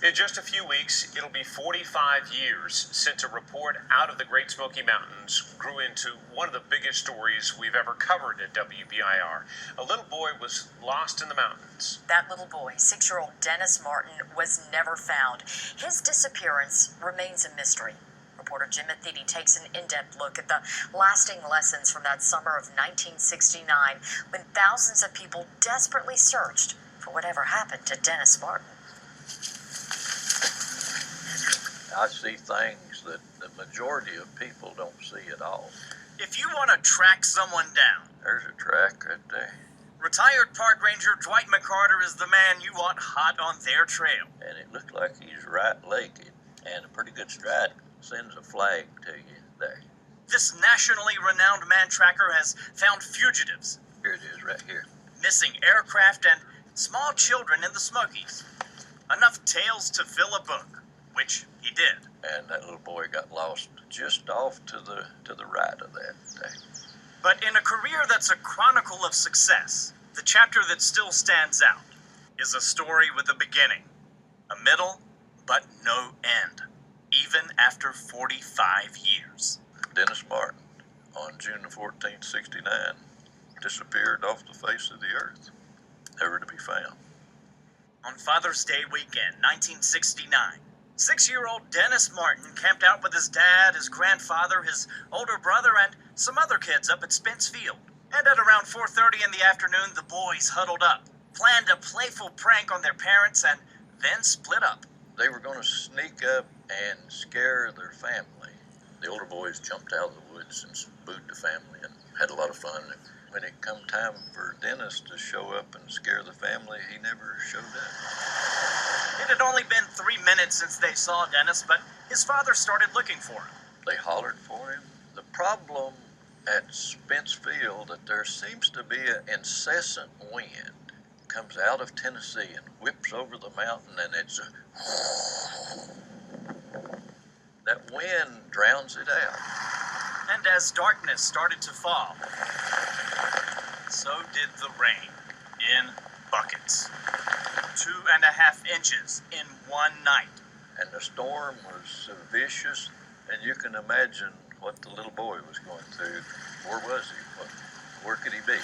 In just a few weeks, it'll be 45 years since a report out of the Great Smoky Mountains grew into one of the biggest stories we've ever covered at WBIR. A little boy was lost in the mountains. That little boy, 6-year-old Dennis Martin, was never found. His disappearance remains a mystery. Reporter Jim Matheny takes an in-depth look at the lasting lessons from that summer of 1969 when thousands of people desperately searched for whatever happened to Dennis Martin. I see things that the majority of people don't see at all. If you want to track someone down, There's a track right there, retired park ranger Dwight McCarter is the man you want hot on their trail. and it looked like he's right-legged and a pretty good stride. Sends a flag to you there. This nationally renowned man tracker has found fugitives, Here it is right here. missing aircraft, and small children in the Smokies. Enough tales to fill a book, which he did. And that little boy got lost just off to the right of that there. But in a career that's a chronicle of success, the chapter that still stands out is a story with a beginning, a middle, but no end, even after 45 years. Dennis Martin, on June 14, 69, disappeared off the face of the earth, never to be found. On Father's Day weekend, 1969, 6-year-old Dennis Martin camped out with his dad, his grandfather, his older brother, and some other kids up at Spence Field. And at around 4:30 in the afternoon, the boys huddled up, planned a playful prank on their parents, and then split up. They were going to sneak up and scare their family. The older boys jumped out of the woods and spooked the family and had a lot of fun. When it come time for Dennis to show up and scare the family, he never showed up. It had only been 3 minutes since they saw Dennis, but his father started looking for him. They hollered for him. The problem at Spence Field that there seems to be an incessant wind. Comes out of Tennessee and whips over the mountain, and it's that wind drowns it out. And as darkness started to fall, so did the rain in buckets. 2.5 inches in one night. And the storm was so vicious, and you can imagine what the little boy was going through. Where was he? Where could he be?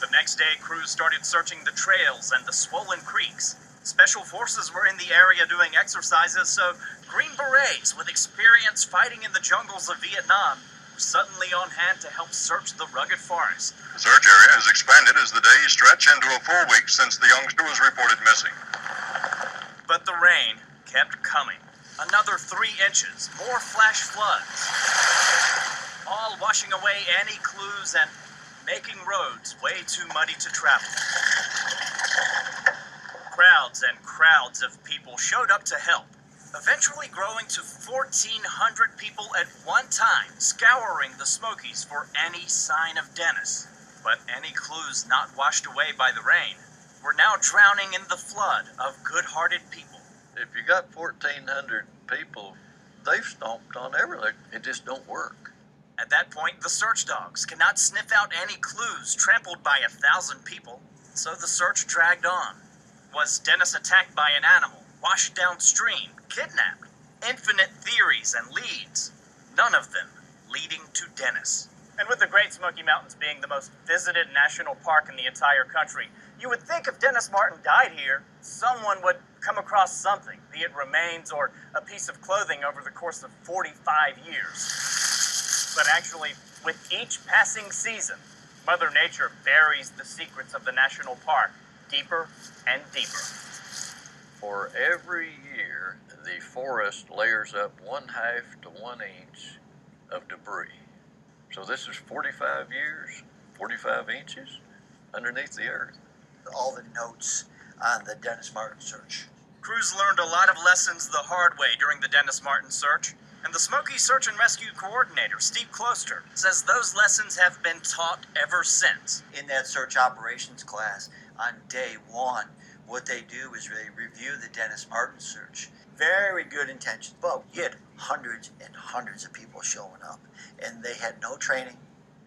The next day, crews started searching the trails and the swollen creeks. Special forces were in the area doing exercises, so Green Berets with experience fighting in the jungles of Vietnam were suddenly on hand to help search the rugged forest. The search area has expanded as the days stretch into a full week since the youngster was reported missing. But the rain kept coming. Another 3 inches, more flash floods, all washing away any clues and making roads way too muddy to travel. Crowds and crowds of people showed up to help, eventually growing to 1,400 people at one time, scouring the Smokies for any sign of Dennis. But any clues not washed away by the rain were now drowning in the flood of good-hearted people. If you got 1,400 people, they've stomped on everything. It just don't work. At that point, the search dogs cannot sniff out any clues trampled by 1,000 people, so the search dragged on. Was Dennis attacked by an animal, washed downstream, kidnapped? Infinite theories and leads, none of them leading to Dennis. And with the Great Smoky Mountains being the most visited national park in the entire country, you would think if Dennis Martin died here, someone would come across something, be it remains or a piece of clothing over the course of 45 years. But actually, with each passing season, Mother Nature buries the secrets of the national park deeper and deeper. For every year, the forest layers up 1/2 to 1 inch of debris. So this is 45 years, 45 inches underneath the earth. All the notes on the Dennis Martin search. Crews learned a lot of lessons the hard way during the Dennis Martin search, and the Smoky Search and Rescue Coordinator, Steve Closter, says those lessons have been taught ever since. In that search operations class, on day one, what they do is they review the Dennis Martin search. Very good intentions, but you had hundreds and hundreds of people showing up, and they had no training.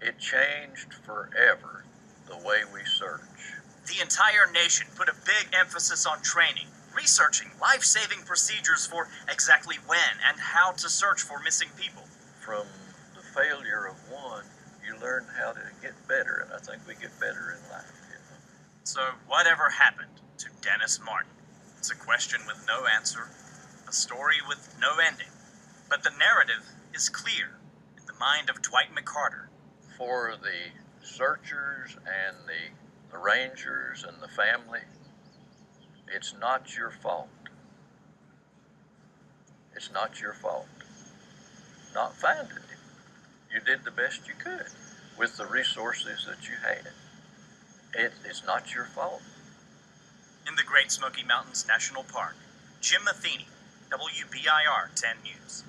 It changed forever the way we search. The entire nation put a big emphasis on training, researching life-saving procedures for exactly when and how to search for missing people. From the failure of one, you learn how to get better, and I think we get better in life. So, whatever happened to Dennis Martin? It's a question with no answer, a story with no ending. But the narrative is clear in the mind of Dwight McCarter. For the searchers and the rangers and the family, it's not your fault. It's not your fault not finding him. You did the best you could with the resources that you had. It's not your fault. In the Great Smoky Mountains National Park, Jim Matheny, WBIR 10 News.